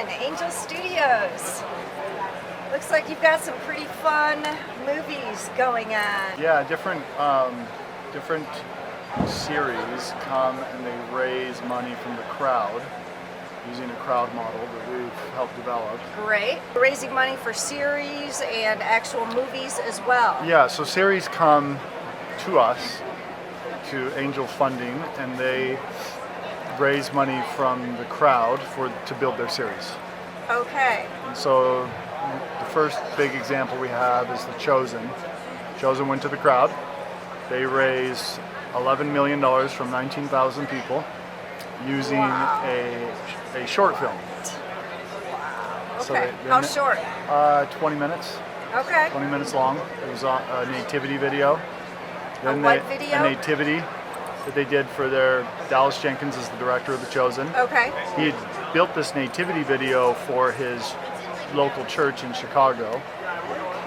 Harmon, Angel Studios. Looks like you've got some pretty fun movies going on. Yeah, different series come and they raise money from the crowd using a crowd model that we've helped develop. Great. Raising money for series and actual movies as well. Yeah, so series come to us, to Angel Funding, and they raise money from the crowd to build their series. Okay. And so the first big example we have is The Chosen. Chosen went to the crowd. They raised $11 million from 19,000 people using a short film. Wow. So Okay. How short? 20 minutes. Okay. 20 minutes long. It was a nativity video. What video? A nativity that they did for their, Dallas Jenkins is the director of The Chosen. Okay. He had built this nativity video for his local church in Chicago.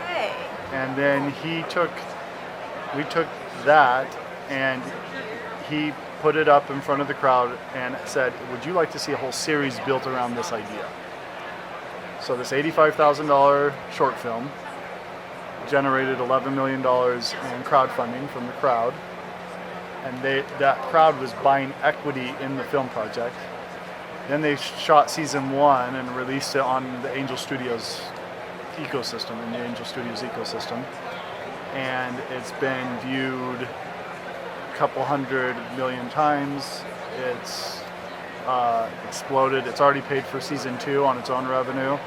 Okay. And then we took that and he put it up in front of the crowd and said, would you like to see a whole series built around this idea? So this $85,000 short film generated $11 million in crowdfunding from the crowd. And that crowd was buying equity in the film project. Then they shot season 1 and released it on the Angel Studios ecosystem, in the Angel Studios ecosystem. And it's been viewed a couple 100 million times. It's exploded. It's already paid for season 2 on its own revenue.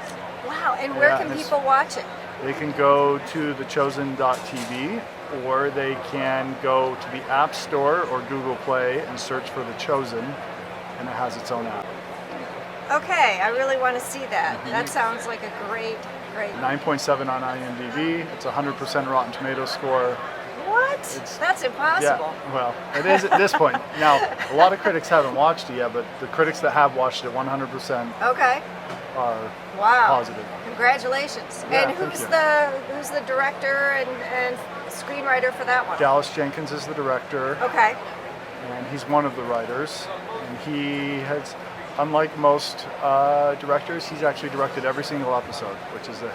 Wow, and where can people watch it? They can go to thechosen.tv, or they can go to the App Store or Google Play and search for The Chosen, and it has its own app. Okay, I really want to see that. That sounds like a great. 9.7 on IMDb. It's a 100% Rotten Tomatoes score. What? That's impossible. Yeah, well, it is at this point. Now, a lot of critics haven't watched it yet, but the critics that have watched it 100% Okay. are Wow. positive. Congratulations. Yeah, and thank who's the director and screenwriter for that one? Dallas Jenkins is the director, Okay. and he's one of the writers. And he has, unlike most directors, he's actually directed every single episode, which is a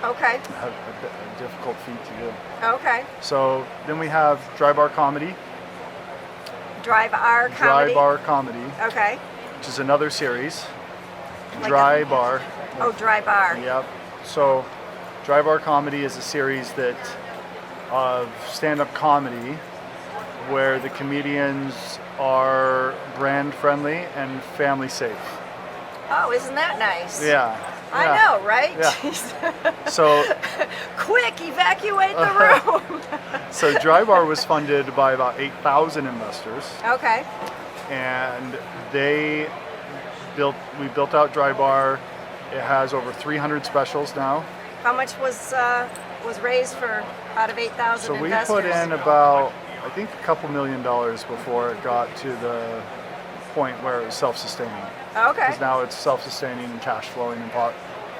Okay. a difficult feat to do. Okay. So then we have Dry Bar Comedy. Dry Bar Comedy. Dry Bar Comedy, Okay. which is another series. Like Dry Bar. Oh, Dry Bar. Yep. So Dry Bar Comedy is a series of stand-up comedy where the comedians are brand friendly and family safe. Oh, isn't that nice? Yeah. I know, right? Yeah. Jeez. So Quick, evacuate the room. so Dry Bar was funded by about 8,000 investors, Okay. and we built out Dry Bar. It has over 300 specials now. How much was raised for out of 8,000 So we investors? put in about, I think, a couple $1 million before it got to the point where it was self-sustaining. Okay. Because now it's self-sustaining and cash flowing and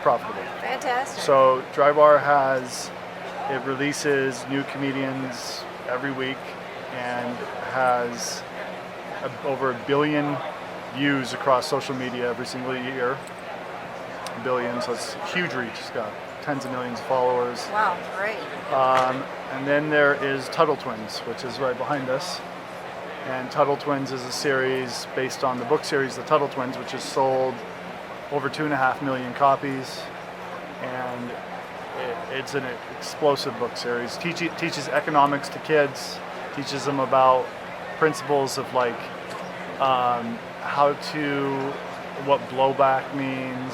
profitable. Fantastic. So Dry Bar it releases new comedians every week and has over 1 billion views across social media every single year. 1 billion, so it's huge reach. It's got tens of millions of followers. Wow, great. And then there is Tuttle Twins, which is right behind us. And Tuttle Twins is a series based on the book series The Tuttle Twins, which has sold over 2.5 million copies. And it's an explosive book series. Teaches economics to kids, teaches them about principles of like what blowback means,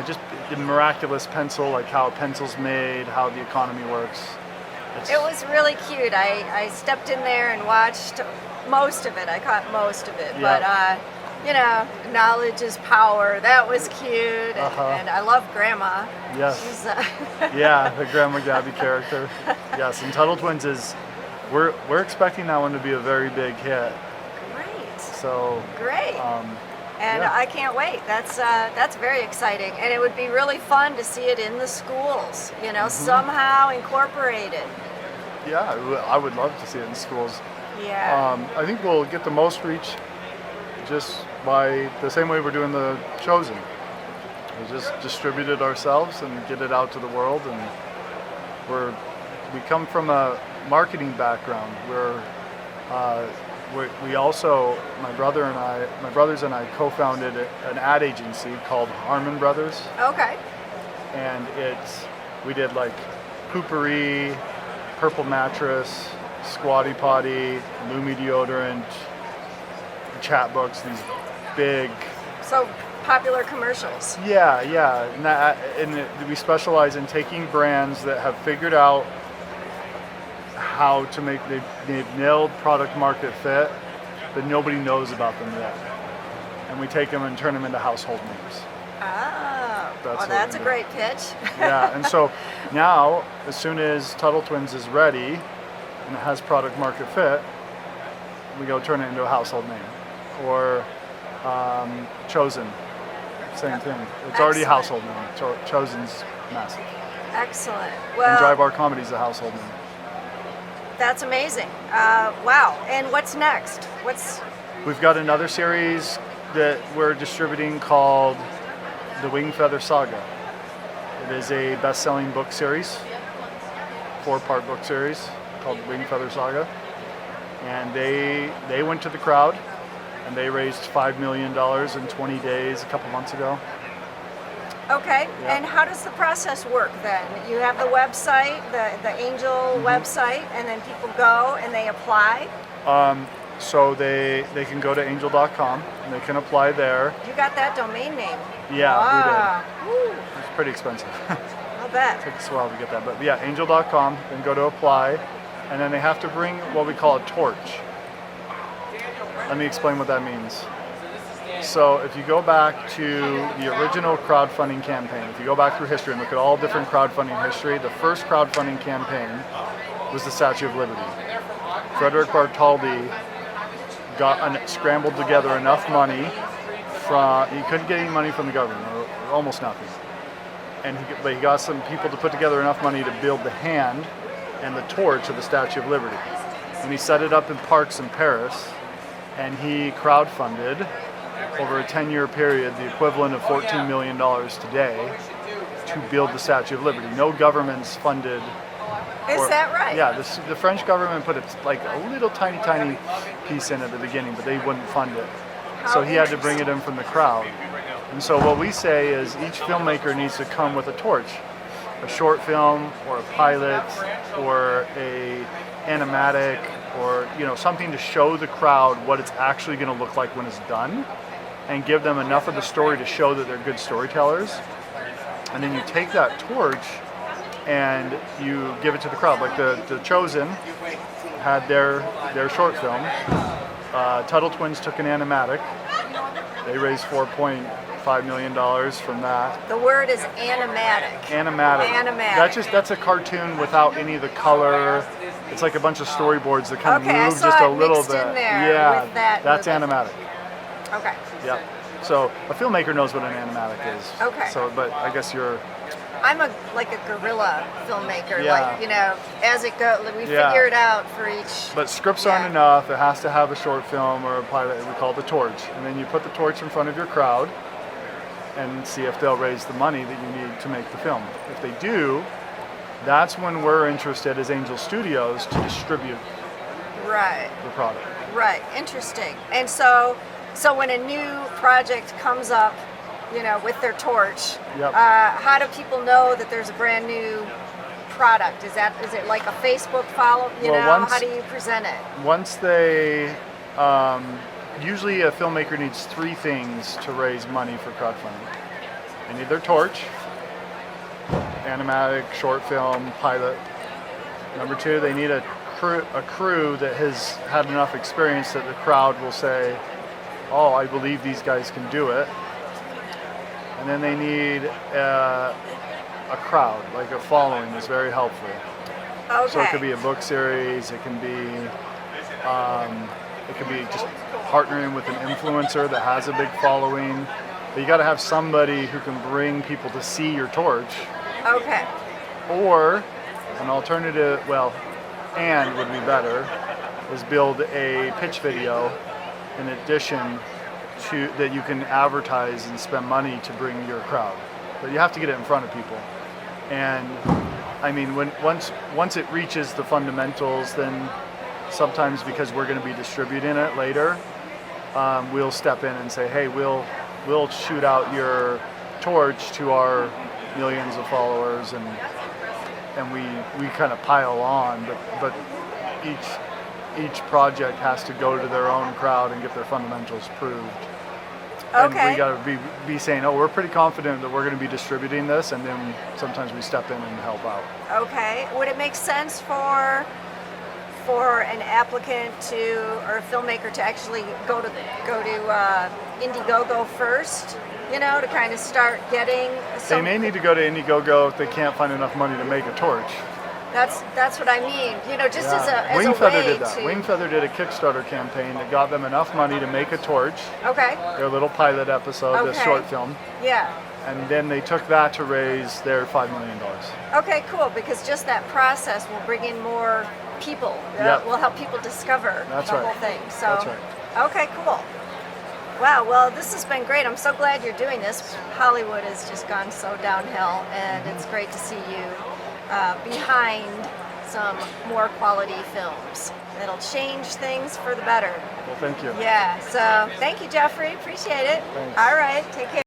just the miraculous pencil, like how a pencil's made, how the economy works. It was really cute. I stepped in there and watched most of it. I caught most of it. Yeah. But, knowledge is power. That was cute. And I love Grandma. Yes. She's, Yeah, the Grandma Gabby character. Yes, and Tuttle Twins we're expecting that one to be a very big hit. Great. So. Great. And yeah. I can't wait. That's very exciting. And it would be really fun to see it in the schools, somehow incorporated. Yeah, I would love to see it in schools. Yeah. I think we'll get the most reach just by the same way we're doing the Chosen. We just distribute it ourselves and get it out to the world, and we come from a marketing background where we also, my brothers and I co-founded an ad agency called Harmon Brothers, Okay. and we did like Poopery, Purple Mattress, Squatty Potty, Lumi deodorant, chat books, these big. So popular commercials. Yeah, and we specialize in taking brands that have figured out how to they've nailed product market fit, but nobody knows about them yet. And we take them and turn them into household names. Oh, that's a great pitch. Yeah, and so now, as soon as Tuttle Twins is ready and it has product market fit, we go turn it into a household name. Or Chosen, same thing. It's already a household name. Chosen's massive. Excellent. And Well, Dry Bar Comedy's a household name. that's amazing. Wow. And what's next? We've got another series that we're distributing called The Wing Feather Saga. It is a best-selling book series, 4-part book series called Wing Feather Saga. And they went to the crowd and they raised $5 million in 20 days a couple months ago. Okay. Yeah. And how does the process work then? You have the website, the Angel website, and then people go and they apply? So they can go to angel.com and they can apply there. You got that domain name. Yeah, Wow. we did. It's pretty expensive. I'll bet. It takes a while to get that, but yeah, angel.com, then go to apply, and then they have to bring what we call a torch. Let me explain what that means. So if you go back to the original crowdfunding campaign, if you go back through history and look at all different crowdfunding history, the first crowdfunding campaign was the Statue of Liberty. Frederick Bartholdi scrambled together enough money he couldn't get any money from the government, or almost nothing. But he got some people to put together enough money to build the hand and the torch of the Statue of Liberty. And he set it up in parks in Paris, and he crowdfunded over a 10-year period the equivalent of $14 million today to build the Statue of Liberty. No governments funded. Is that right? Yeah, the French government put like a little tiny piece in at the beginning, but they wouldn't fund it. So he had to bring it in from the crowd. And so what we say is each filmmaker needs to come with a torch, a short film or a pilot or a animatic or something to show the crowd what it's actually going to look like when it's done, and give them enough of the story to show that they're good storytellers. And then you take that torch and you give it to the crowd. Like the Chosen had their short film. Tuttle Twins took an animatic. They raised $4.5 million from that. The word is animatic. Animatic. That's a cartoon without any of the color. It's like a bunch of storyboards that kind of Okay, I move saw just a it little mixed bit. in there Yeah, with that that's movement. animatic. Okay. Yeah. So a filmmaker knows what an animatic is. Okay. So, but I guess you're. I'm a guerrilla filmmaker. Yeah. As it goes, we Yeah. figure it out for each. But scripts Yeah. aren't enough. It has to have a short film or a pilot. We call it the torch. And then you put the torch in front of your crowd and see if they'll raise the money that you need to make the film. If they do, that's when we're interested as Angel Studios to distribute Right. the product. Right. Interesting. And so when a new project comes up, with their torch, Yep. how do people know that there's a brand new product? Is it like a Facebook follow? How do you present it? Once they, usually a filmmaker needs 3 things to raise money for crowdfunding. They need their torch, animatic, short film, pilot. Number 2, they need a crew that has had enough experience that the crowd will say, oh, I believe these guys can do it. And then they need a crowd, like a following is very helpful. Okay. So it could be a book series, it can be just partnering with an influencer that has a big following. But you got to have somebody who can bring people to see your torch. Okay. Or an alternative, would be better, is build a pitch video in addition that you can advertise and spend money to bring your crowd, but you have to get it in front of people. And I mean, once it reaches the fundamentals, then sometimes, because we're going to be distributing it later, we'll step in and say, hey, we'll shoot out your torch to our millions of followers, and we kind of pile on, but each project has to go to their own crowd and get their fundamentals proved. Okay. And we got to be saying, oh, we're pretty confident that we're going to be distributing this, and then sometimes we step in and help out. Okay. Would it make sense for an applicant or a filmmaker to actually go to Indiegogo first? You know, to kind of start getting They may need to go to Indiegogo if they can't find enough money to make a torch. That's what I mean. You know, just as a Wingfeather way did that. to. Wingfeather did a Kickstarter campaign that got them enough money to make a torch. Okay. Their little pilot episode, this Okay. short film. Yeah. And then they took that to raise their $5 million. Okay, cool. Because just that process will bring in more people. Yep. Will help people discover That's the right. whole thing. So. That's right. Okay, cool. Wow. Well, this has been great. I'm so glad you're doing this. Hollywood has just gone so downhill, and it's great to see you behind some more quality films that'll change things for the better. Well, thank you. Yeah. So thank you, Jeffrey. Appreciate it. Thanks. All right. Take care.